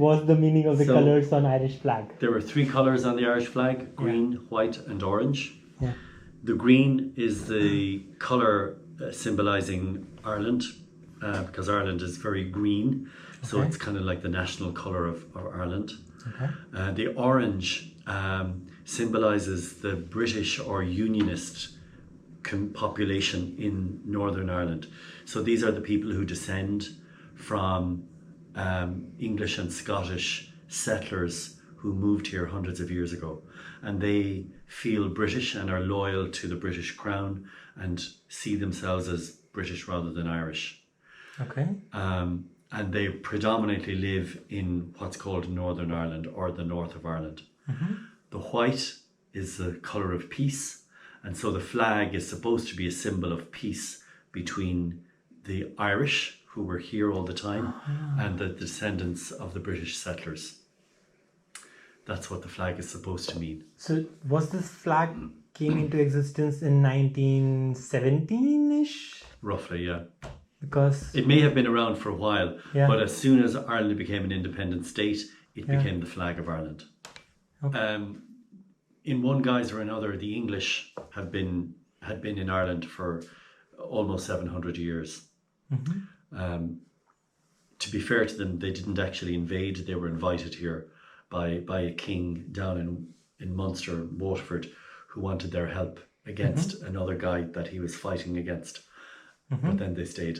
was the meaning of the So- colours on Irish flag? There were three colours on the Irish flag: green, white, and orange. Yeah. The green is the colour symbolising Ireland, because Ireland is very green, so Okay. it's kind of like the national colour of Ireland. Okay. The orange symbolises the British or Unionist population in Northern Ireland. So these are the people who descend from English and Scottish settlers who moved here hundreds of years ago, and they feel British and are loyal to the British Crown and see themselves as British rather than Irish. Okay. And they predominantly live in what's called Northern Ireland or the north of Ireland. The white is the colour of peace, and so the flag is supposed to be a symbol of peace between the Irish, who were here all the time, and the descendants of the British settlers. That's what the flag is supposed to mean. So was this flag came into existence in 1917-ish? Roughly, yeah. Because It may have been around for a while, Yeah. but as soon as Ireland became an independent state, it became the flag of Ireland. Okay. In one guise or another, the English had been in Ireland for almost 700 years. To be fair to them, they didn't actually invade. They were invited here by a king down in Munster, Waterford, who wanted their help against another guy that he was fighting against. But then they stayed.